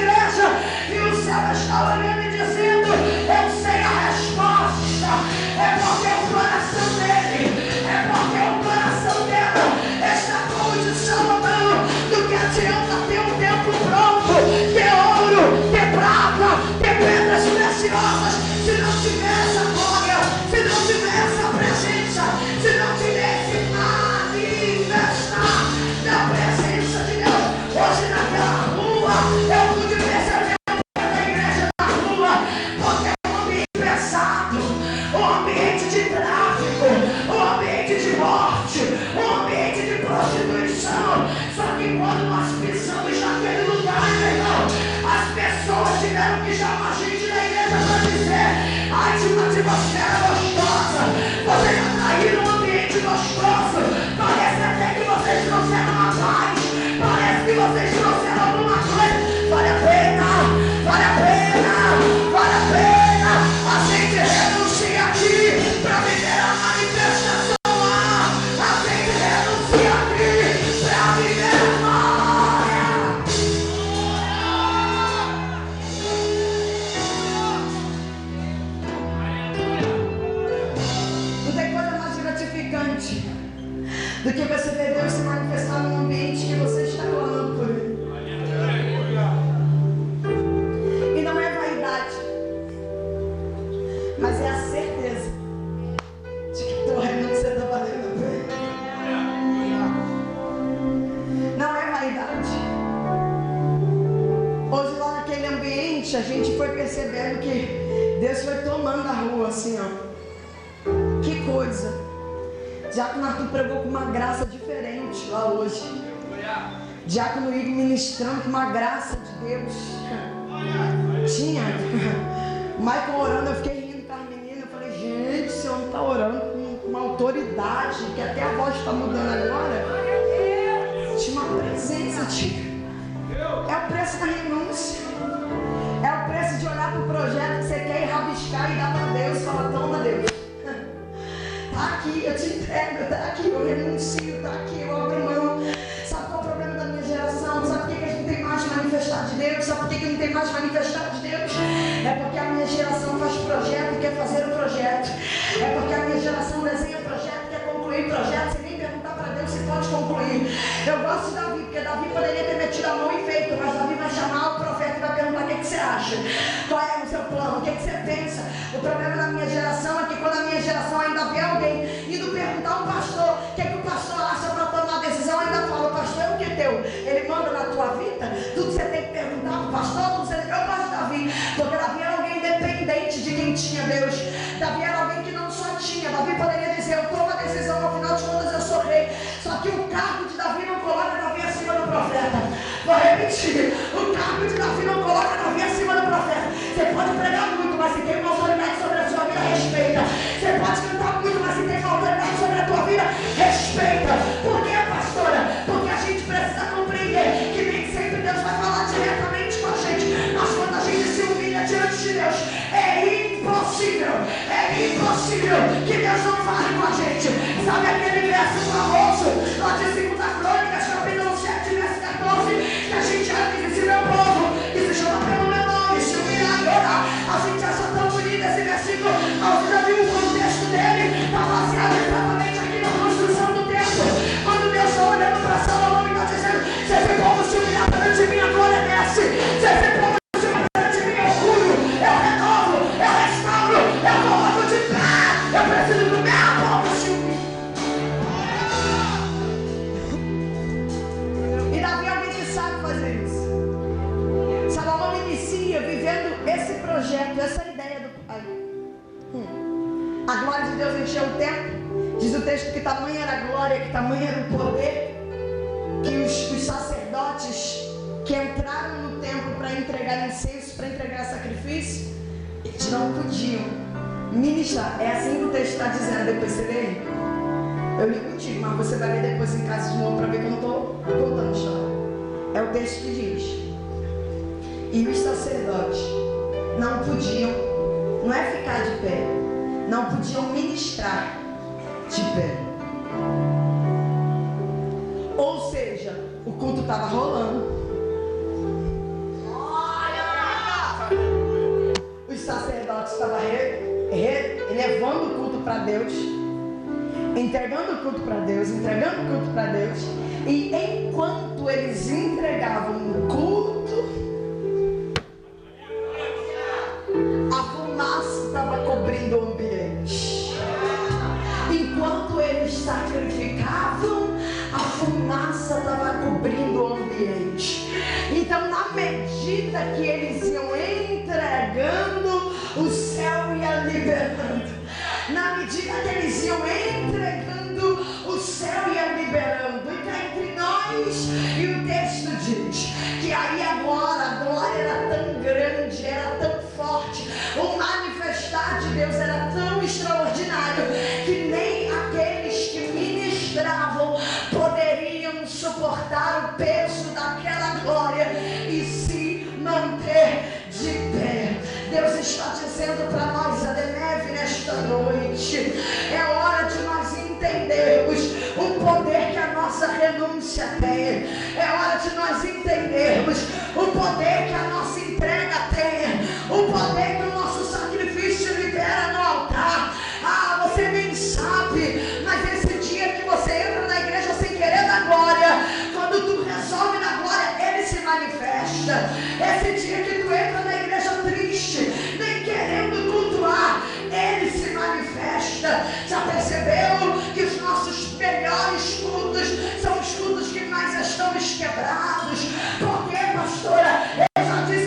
[SPEAKER 1] a gente foi percebendo que Deus foi tomando a rua assim, ó. Que coisa. Diácono Arthur pregou com uma graça diferente lá hoje. Diácono Igor ministrando com uma graça de Deus. Tinha. Michael orando, eu fiquei rindo com as meninas. Eu falei, gente, esse homem está orando com uma autoridade, que até a voz está mudando agora. Tinha uma presença, tinha. É o preço da renúncia. É o preço de olhar para o projeto que você quer ir rabiscar e dar para Deus e falar, toma Deus. Tá aqui, eu te entrego, tá aqui, eu renuncio, tá aqui, eu abro mão. Sabe qual é o problema da minha geração? Sabe por que a gente não tem mais manifestar de Deus? Sabe por que não tem mais manifestar de Deus? É porque a minha geração faz projeto e quer fazer o projeto. É porque a minha geração desenha projeto, quer concluir projeto, sem nem perguntar para Deus se pode concluir. Eu gosto de Davi, porque Davi poderia ter metido a mão e feito, mas Davi vai chamar o profeta e vai perguntar o que você acha, qual é o seu plano, o que você pensa. O problema da minha geração é que quando a minha geração ainda vê alguém indo perguntar ao pastor o que o pastor acha para tomar a decisão, ainda fala, o pastor é o que teu? Ele manda na tua vida? Tudo você tem que perguntar para o pastor, tudo você tem que... Eu gosto de Davi, porque Davi era alguém independente de quem tinha Deus. Davi era alguém que não só tinha. Davi poderia dizer, eu tomo a decisão, no final de contas eu sou rei. Só que o cargo de Davi não coloca Davi acima do profeta. Vou repetir, o cargo de Davi não coloca Davi acima do profeta. Você pode pregar muito, mas se tem uma autoridade sobre a sua vida, respeita. Você pode cantar muito, mas se tem uma autoridade sobre a tua vida, respeita. Por quê, pastora? Porque a gente precisa compreender que nem sempre Deus vai falar diretamente com a gente, mas quando a gente se humilha diante de Deus, é impossível que Deus não fale com a gente. Sabe aquele verso famoso lá de 2 Crônicas, capítulo 7, verso 14, que a gente já diz, esse meu povo que se chama pelo meu nome, se humilhar e orar. A gente acha tão bonito esse versículo, mas você já viu o contexto dele? Está baseado exatamente aqui na construção do templo. Quando Deus está olhando para Salomão e está dizendo, se esse povo se humilhar perante mim, a glória desce. Se esse povo se humilhar perante mim, eu curo, eu renovo, eu restauro, eu coloco de pé. Eu preciso do meu povo se humilhar. E Davi é alguém que sabe fazer isso. Salomão inicia vivendo esse projeto, essa ideia do Pai. A glória de Deus encheu o templo. Diz o texto que tamanha era a glória, que tamanha era o poder, que os sacerdotes que entraram no templo para entregar incenso, para entregar sacrifício, eles não podiam ministrar. É assim que o texto está dizendo. Depois você lê aí. Eu li contigo, mas você vai ler depois em casa de novo para ver que eu não estou contando a história. É o texto que diz. E os sacerdotes não podiam, não é ficar de pé, não podiam ministrar de pé. Ou seja, o culto estava rolando. Os sacerdotes estavam elevando o culto para Deus, entregando o culto para Deus, entregando o culto para Deus. E enquanto eles entregavam o culto, a fumaça estava cobrindo o ambiente. Enquanto eles sacrificavam, a fumaça estava cobrindo o ambiente. Então, na medida que eles iam entregando, o céu ia liberando. Na medida que eles iam entregando, o céu ia liberando. E cá entre nós, e o texto diz que aí agora a glória era tão grande, era tão forte, o manifestar de Deus era tão extraordinário, que nem aqueles que ministravam poderiam suportar o peso daquela glória e se manter de pé. Deus está dizendo para nós, Adeneve, nesta noite, é hora de nós entendermos o poder que a nossa renúncia tem. É hora de nós entendermos o poder que a nossa entrega tem, o poder que o nosso sacrifício libera no altar. Ah, você nem sabe, mas esse dia que você entra na igreja sem querer da glória, quando tu resolve na glória, ele se manifesta. Esse dia que tu entra na igreja triste, nem querendo cultuar, ele se manifesta. Já percebeu que os nossos melhores cultos são os cultos que mais estão quebrados? Porque, pastora, eu já disse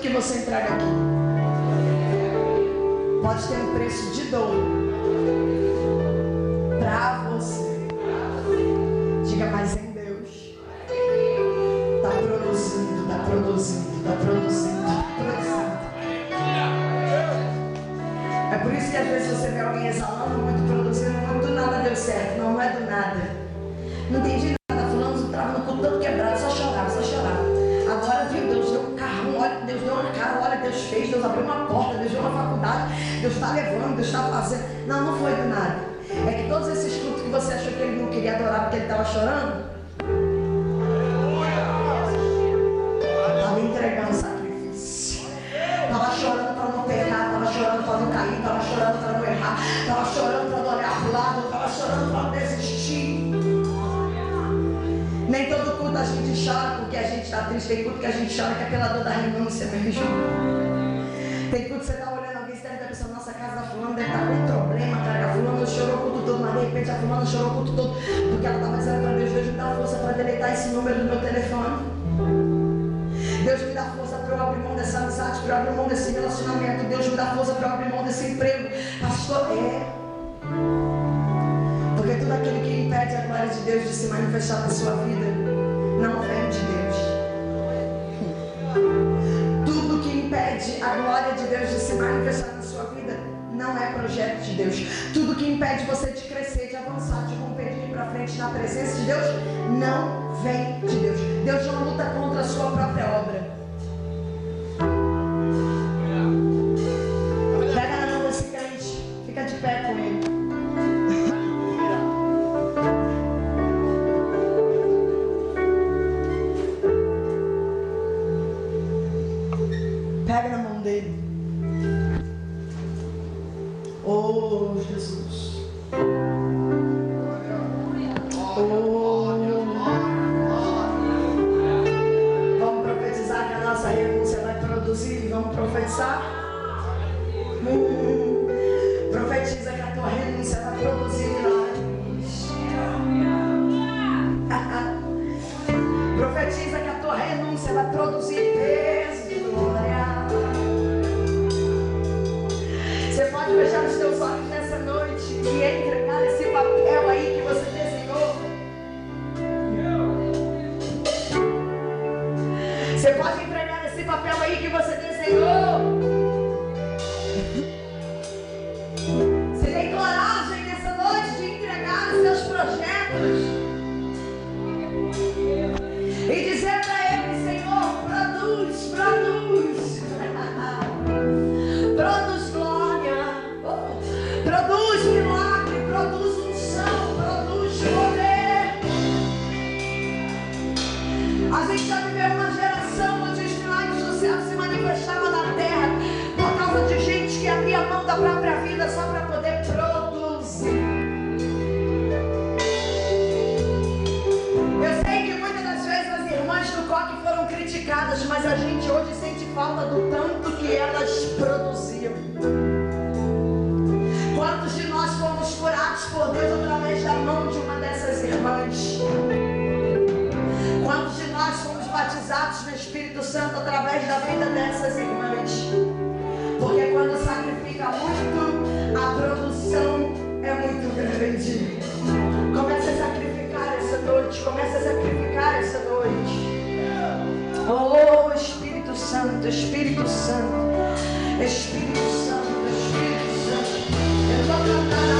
[SPEAKER 1] que você entrega aqui pode ter um preço de dor para você. Diga, mas em Deus está produzindo, está produzindo, está produzindo, está produzindo. É por isso que às vezes você vê alguém exalando muito, produzindo muito, do nada deu certo. Não, não é do nada. Não entendi nada. Fulano estava no culto todo quebrado, só chorava, só chorava. Agora, viu, Deus deu um carro, olha, Deus deu uma cara, olha, Deus fez, Deus abriu uma porta, Deus deu uma faculdade, Deus está levando, Deus está fazendo. Não, não foi do nada. É que todos esses cultos que você achou que ele não queria adorar porque ele estava chorando, estava entregando sacrifício. Estava chorando para não pecar, estava chorando para não cair, estava chorando para não errar, estava chorando para não olhar para o lado, estava chorando para não desistir. Nem todo culto a gente chora porque a gente está triste. Tem culto que a gente chora que é pela dor da renúncia mesmo. Tem culto que você está olhando alguém, você deve estar pensando, nossa, a casa da fulana deve estar com um problema, cara. A fulana chorou o culto todo, mas de repente a fulana chorou o culto todo porque ela estava dizendo para Deus, Deus me dá força para deletar esse número do meu telefone. Deus me dá força para eu abrir mão dessa amizade, para eu abrir mão desse relacionamento. Deus me dá força para eu abrir mão desse emprego. Pastor, porque tudo aquilo que impede a glória de Deus de se manifestar na sua vida não vem de Deus. Tudo que impede a glória de Deus de se manifestar na sua vida não é projeto de Deus. Tudo que impede você de crescer, de avançar, de romper, de ir para frente na presença de Deus não vem de Deus. Deus não luta contra a sua própria obra. Pega na mão desse crente, fica de pé com ele. Pega na mão dele. Oh, Jesus. Oh. Vamos profetizar que a nossa renúncia vai produzir. Vamos profetizar? Profetiza que a tua renúncia vai produzir milagres. Profetiza que a tua renúncia vai produzir peso e glória. Você pode fechar os teus olhos nessa noite e entregar esse papel aí que você desenhou. Você pode entregar esse papel aí que você desenhou. Você tem coragem nessa noite de entregar os seus projetos e dizer para ele, Senhor, produz, produz. Produz glória, produz milagre, produz unção, produz poder. A gente já viveu uma geração onde os milagres do céu se manifestavam na terra por causa de gente que abria mão da própria vida só para poder produzir. Eu sei que muitas das vezes as irmãs do coque foram criticadas, mas a gente hoje sente falta do tanto que elas produziam. Quantos de nós fomos curados por Deus através da mão de uma dessas irmãs? Quantos de nós fomos batizados no Espírito Santo através da vida dessas irmãs? Porque quando sacrifica muito, a produção é muito grande. Comece a sacrificar essa noite, comece a sacrificar essa noite. Oh, Espírito Santo, Espírito Santo, Espírito Santo, Espírito Santo. Eu vou cantar